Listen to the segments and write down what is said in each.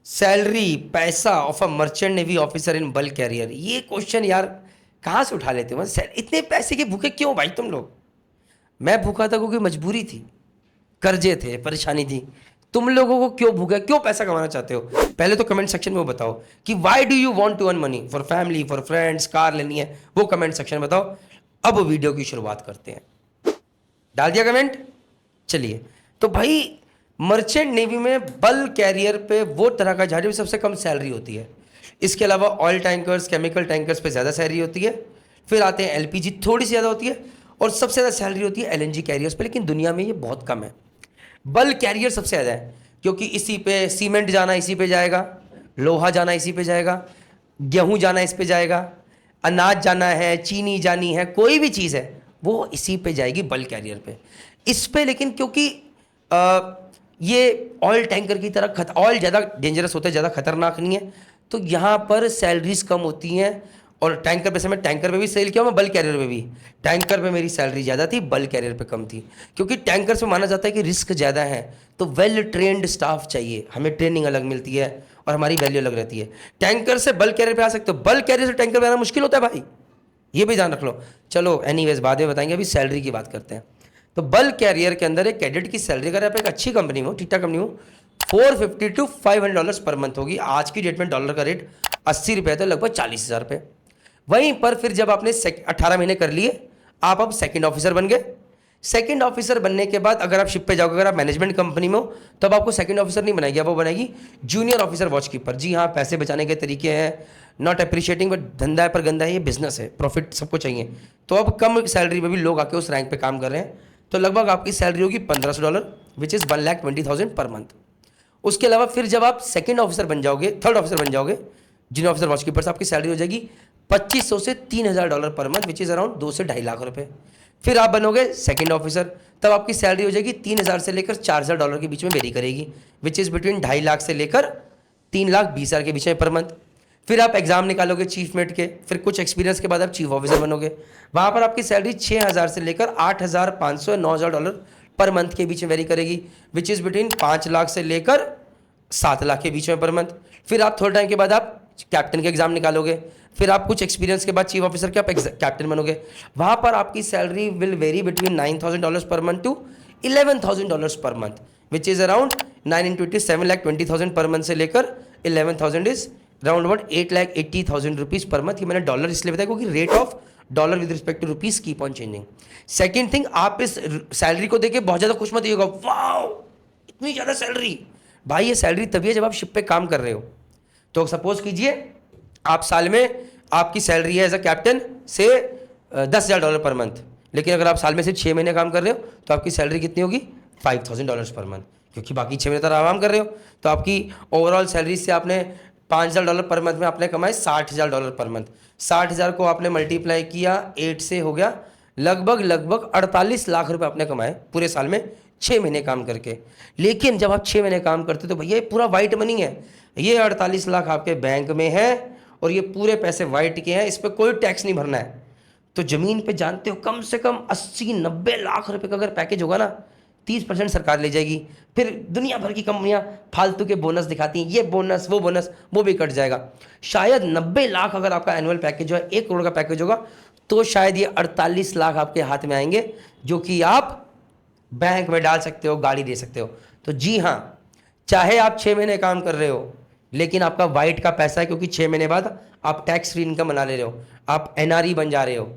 Salary पैसा of a merchant navy officer in bulk carrier, ये question यार कहाँ से उठा लेते हो? इतने पैसे के भूखे क्यों भाई तुम लोग? मैं भूखा था क्योंकि मजबूरी थी, कर्जे थे, परेशानी थी। तुम लोगों को क्यों भूखा, क्यों पैसा कमाना चाहते हो? पहले तो कमेंट सेक्शन में वो बताओ कि why do you want to earn money for family, for friends, car लेनी है, वो कमेंट सेक्शन में बताओ। अब वीडियो की शुरुआत करते हैं। डाल दिया कमेंट? चलिए, तो भाई मर्चेंट नेवी में बल्क कैरियर पे वो तरह का जहाज में सबसे कम सैलरी होती है। इसके अलावा ऑयल टैंकर्स, केमिकल टैंकर्स पे ज़्यादा सैलरी होती है। फिर आते हैं एलपीजी, थोड़ी सी ज़्यादा होती है। और सबसे ज़्यादा सैलरी होती है एलएनजी कैरियर्स पे, लेकिन दुनिया में ये बहुत कम है। बल्क कैरियर सबसे ज़्यादा है क्योंकि इसी पे सीमेंट जाना इसी पे जाएगा, लोहा जाना इसी पे जाएगा, गेहूं जाना इस पे जाएगा, अनाज जाना है, चीनी जानी है, कोई भी चीज़ है वो इसी पे जाएगी बल्क कैरियर पे। इस पे लेकिन क्योंकि ये ऑयल टैंकर की तरह ऑयल ज़्यादा डेंजरस होता है, ज़्यादा खतरनाक नहीं है, तो यहाँ पर सैलरीज कम होती हैं। और टैंकर पे से मैं टैंकर पे भी सेल किया, मैं बल्क कैरियर पे भी। टैंकर पे मेरी सैलरी ज़्यादा थी, बल्क कैरियर पे कम थी, क्योंकि टैंकर से माना जाता है कि रिस्क ज़्यादा है, तो वेल ट्रेंड स्टाफ चाहिए, हमें ट्रेनिंग अलग मिलती है और हमारी वैल्यू अलग रहती है। टैंकर से बल्क कैरियर पे आ सकते हो, बल्क कैरियर से टैंकर पे आना मुश्किल होता है भाई, ये भी ध्यान रख लो। चलो एनीवेज बाद में बताएंगे, अभी सैलरी की बात करते हैं। तो बल्क कैरियर के अंदर एक कैडेट की सैलरी अगर आप एक अच्छी कंपनी में हो, ठीक ठाक कंपनी हो, 450 टू $500 पर मंथ होगी। आज की डेट में डॉलर का रेट 80 रुपये, तो लगभग 40,000 रुपये। वहीं पर फिर जब आपने 18 महीने कर लिए, आप अब सेकंड ऑफिसर बन गए। सेकंड ऑफिसर बनने के बाद अगर आप शिप पे जाओगे, अगर आप मैनेजमेंट कंपनी में हो, तब आपको सेकंड ऑफिसर नहीं बनाएगी, वो बनाएगी जूनियर ऑफिसर वॉच कीपर। जी हाँ, पैसे बचाने के तरीके हैं, नॉट अप्रिशिएटिंग, बट धंधा है पर गंदा है, ये बिजनेस है, प्रॉफिट सबको चाहिए। तो अब कम सैलरी में भी लोग आके उस रैंक पे काम कर रहे हैं, तो लगभग आपकी सैलरी होगी $1,500, विच इज़ 1,20,000 पर मंथ। उसके अलावा फिर जब आप सेकंड ऑफिसर बन जाओगे, थर्ड ऑफिसर बन जाओगे, जूनियर ऑफिसर वॉच कीपर, आपकी सैलरी हो जाएगी $2,500 से $3,000 पर मंथ, विच इज़ अराउंड 2 से 2.5 लाख रुपए। फिर आप बनोगे सेकंड ऑफिसर, तब आपकी सैलरी हो जाएगी 3,000 से लेकर $4,000 के बीच में वेरी करेगी, विच इज़ बिटवीन 2.5 लाख से लेकर 3,20,000 के बीच में पर मंथ। फिर आप एग्जाम निकालोगे चीफ मेट के, फिर कुछ एक्सपीरियंस के बाद आप चीफ ऑफिसर बनोगे। वहाँ पर आपकी सैलरी 6,000 से लेकर 8,500 $9,000 पर मंथ के बीच में वेरी करेगी, विच इज़ बिटवीन 5 लाख से लेकर 7 लाख के बीच में पर मंथ। फिर आप थोड़े टाइम के बाद आप कैप्टन के एग्जाम निकालोगे, फिर आप कुछ एक्सपीरियंस के बाद चीफ ऑफिसर के आप कैप्टन बनोगे। वहाँ पर आपकी salary will very between $9,000 per month to $11,000 per month, which is around 9 into 8 7,20,000 per month से लेकर 11,000 is round about 8,80,000 rupees per month. ये मैंने डॉलर इसलिए बताया क्योंकि rate of dollar with respect to rupees keep on changing. Second thing, आप इस salary को देके बहुत ज़्यादा खुश मत होइएगा, वाओ इतनी ज़्यादा सैलरी। भाई ये सैलरी तभी है जब आप शिप पे काम कर रहे हो। तो सपोज कीजिए आप साल में आपकी सैलरी है एज अ कैप्टन से $10,000 पर मंथ, लेकिन अगर आप साल में सिर्फ 6 महीने काम कर रहे हो तो आपकी सैलरी कितनी होगी? $5,000 पर मंथ, क्योंकि बाकी 6 महीने तक आराम कर रहे हो। तो आपकी ओवरऑल सैलरी से आपने $5,000 पर मंथ में आपने कमाए $60,000 पर मंथ। 60,000 को आपने मल्टीप्लाई किया 8 से, हो गया लगभग 48 लाख रुपए आपने कमाए पूरे साल में 6 महीने काम करके। लेकिन जब आप 6 महीने काम करते तो भैया ये पूरा वाइट मनी है, ये 48 लाख आपके बैंक में है और ये पूरे पैसे वाइट के हैं, इस पर कोई टैक्स नहीं भरना है। तो ज़मीन पे जानते हो कम से कम 80-90 लाख रुपए का अगर पैकेज होगा ना, 30% सरकार ले जाएगी। फिर दुनिया भर की कंपनियां फालतू के बोनस दिखाती हैं, ये बोनस वो भी कट जाएगा। शायद 90 लाख अगर आपका एनुअल पैकेज जो है 1 करोड़ का पैकेज होगा, तो शायद ये 48 लाख आपके हाथ में आएंगे, जो कि आप बैंक में डाल सकते हो, गाड़ी दे सकते हो। तो जी हाँ, चाहे आप 6 महीने काम कर रहे हो, लेकिन आपका वाइट का पैसा है, क्योंकि 6 महीने बाद आप टैक्स फ्री इनकम बना ले रहे हो, आप एनआरई बन जा रहे हो।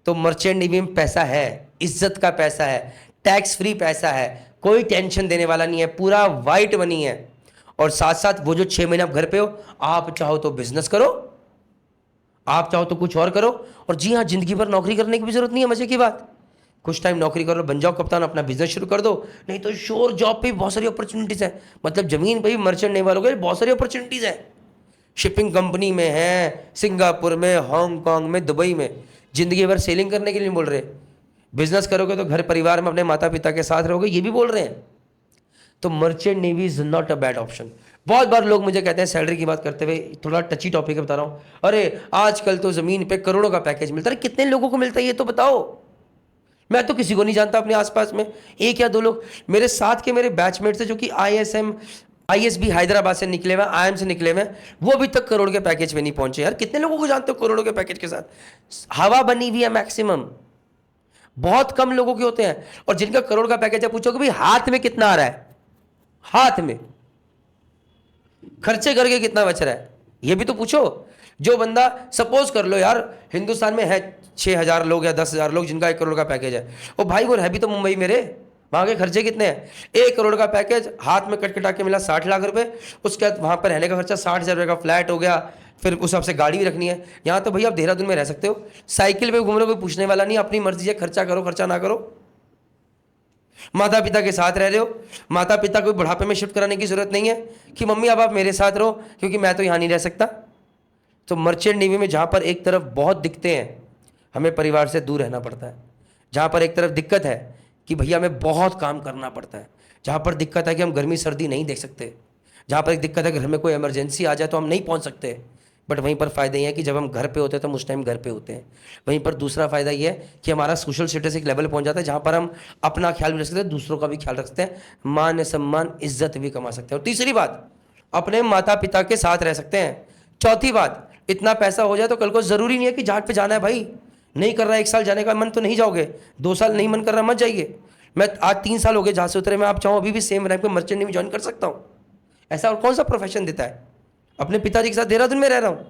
तो मर्चेंट नेवी में पैसा है, इज्जत का पैसा है, टैक्स फ्री पैसा है, कोई टेंशन देने वाला नहीं है, पूरा वाइट मनी है। और साथ साथ वो जो 6 महीने आप घर पे हो, आप चाहो तो बिजनेस करो, आप चाहो तो कुछ और करो। और जी हाँ, जिंदगी भर नौकरी करने की भी जरूरत नहीं है। मजे की बात, कुछ टाइम नौकरी करो, बन जाओ कप्तान, अपना बिजनेस शुरू कर दो। नहीं तो श्योर जॉब पे भी बहुत सारी अपॉर्चुनिटीज है, मतलब जमीन पे भी मर्चेंट नेवी वालों के लिए बहुत सारी अपॉर्चुनिटीज है। शिपिंग कंपनी में है, सिंगापुर में, हांगकांग में, दुबई में, जिंदगी भर सेलिंग करने के लिए बोल रहे हैं। बिजनेस करोगे तो घर परिवार में अपने माता पिता के साथ रहोगे, ये भी बोल रहे हैं। तो merchant navy is not a bad option. बहुत बार लोग मुझे कहते हैं सैलरी की बात करते हुए, थोड़ा टची टॉपिक है बता रहा हूँ, अरे आजकल तो जमीन पे करोड़ों का पैकेज मिलता है। अरे कितने लोगों को मिलता है ये तो बताओ? मैं तो किसी को नहीं जानता अपने आसपास में, 1 या 2 लोग मेरे साथ के मेरे बैचमेट्स हैं जो कि ISM आईएसबी हैदराबाद से निकले हुए, आईएम से निकले हुए, वो अभी तक करोड़ के पैकेज में नहीं पहुंचे। यार कितने लोगों को जानते हो करोड़ों के पैकेज के साथ? हवा बनी हुई है मैक्सिमम, बहुत कम लोगों के होते हैं। और जिनका करोड़ का पैकेज है, पूछोगे भाई हाथ में कितना आ रहा है, हाथ में खर्चे करके कितना बच रहा है, ये भी तो पूछो। जो बंदा, सपोज कर लो यार हिंदुस्तान में है 6,000 लोग या 10,000 लोग जिनका 1 करोड़ का पैकेज है, ओ भाई वो है भी तो मुंबई मेरे, वहाँ के खर्चे कितने हैं? 1 करोड़ का पैकेज हाथ में कटकटा के मिला 60 लाख रुपए, उसके बाद वहाँ पर रहने का खर्चा 60,000 रुपये का फ्लैट हो गया, फिर उस हिसाब से गाड़ी भी रखनी है। यहाँ तो भैया आप देहरादून में रह सकते हो, साइकिल पे घूम रहे हो, कोई पूछने वाला नहीं, अपनी मर्जी है, खर्चा करो खर्चा ना करो। माता पिता के साथ रह रहे हो, माता पिता को बुढ़ापे में शिफ्ट कराने की जरूरत नहीं है कि मम्मी अब आप मेरे साथ रहो क्योंकि मैं तो यहाँ नहीं रह सकता। तो मर्चेंट नेवी में जहाँ पर एक तरफ बहुत दिक्कतें हैं, हमें परिवार से दूर रहना पड़ता है, जहाँ पर एक तरफ दिक्कत है कि भैया हमें बहुत काम करना पड़ता है, जहाँ पर दिक्कत है कि हम गर्मी सर्दी नहीं देख सकते, जहाँ पर एक दिक्कत है कि घर में कोई इमरजेंसी आ जाए तो हम नहीं पहुँच सकते, बट वहीं पर फ़ायदा ये है कि जब हम घर पे होते हैं तो हम उस टाइम घर पे होते हैं। वहीं पर दूसरा फ़ायदा ये है कि हमारा सोशल स्टेटस एक लेवल पहुंच जाता है जहाँ पर हम अपना ख्याल भी रख सकते हैं, दूसरों का भी ख्याल रख सकते हैं, मान सम्मान इज्जत भी कमा सकते हैं। और तीसरी बात, अपने माता पिता के साथ रह सकते हैं। चौथी बात, इतना पैसा हो जाए तो कल को ज़रूरी नहीं है कि जहाज पे जाना है भाई, नहीं कर रहा है 1 साल जाने का मन तो नहीं जाओगे, 2 साल नहीं मन कर रहा मत जाइए। मैं आज 3 साल हो गए जहाँ से उतरे, मैं आप चाहूँ अभी भी सेम रैंक पे मर्चेंट नेवी ज्वाइन कर सकता हूँ। ऐसा और कौन सा प्रोफेशन देता है? अपने पिताजी के साथ देहरादून में रह रहा हूँ,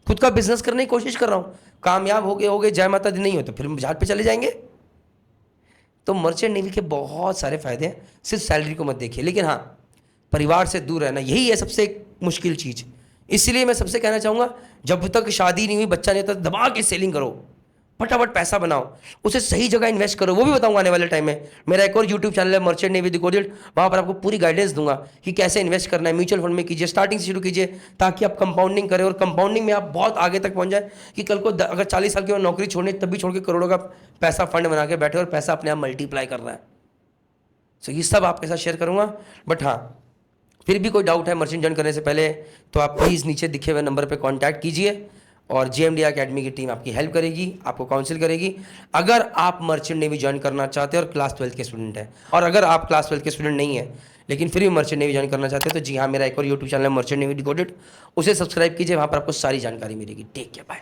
खुद का बिजनेस करने की कोशिश कर रहा हूँ, कामयाब हो गए जय माता दी, नहीं हो तो फिर जहाज पे चले जाएंगे। तो मर्चेंट नेवी के बहुत सारे फायदे हैं, सिर्फ सैलरी को मत देखिए। लेकिन हाँ, परिवार से दूर रहना यही है सबसे मुश्किल चीज़। इसलिए मैं सबसे कहना चाहूँगा, जब तक शादी नहीं हुई, बच्चा नहीं होता, दबा के सेलिंग करो, फटाफट पैसा बनाओ, उसे सही जगह इन्वेस्ट करो। वो भी बताऊंगा आने वाले टाइम में। मेरा एक और यूट्यूब चैनल है मर्चेंट नेवी डिकोडेड, वहाँ पर आपको पूरी गाइडेंस दूंगा कि कैसे इन्वेस्ट करना है। म्यूचुअल फंड में कीजिए, स्टार्टिंग से शुरू कीजिए ताकि आप कंपाउंडिंग करें और कंपाउंडिंग में आप बहुत आगे तक पहुँच जाए कि कल को अगर 40 साल की नौकरी छोड़नी तब भी छोड़ के करोड़ों का पैसा फंड बना के बैठे और पैसा अपने आप मल्टीप्लाई कर रहा है। सो ये सब आपके साथ शेयर करूँगा। बट हाँ, फिर भी कोई डाउट है मर्चेंट ज्वाइन करने से पहले तो आप प्लीज़ नीचे दिखे हुए नंबर पर कॉन्टैक्ट कीजिए और JMD अकेडमी की टीम आपकी हेल्प करेगी, आपको काउंसिल करेगी। अगर आप मर्चेंट नेवी ज्वाइन करना चाहते हैं और क्लास 12 के स्टूडेंट हैं, और अगर आप क्लास 12 के स्टूडेंट नहीं हैं लेकिन फिर भी मर्चेंट नेवी ज्वाइन करना चाहते हैं, तो जी हाँ, मेरा एक और यूट्यूब चैनल है मर्चेंट नेवी डिकोडेड, उसे सब्सक्राइब कीजिए, वहाँ पर आपको सारी जानकारी मिलेगी। Take care, bye.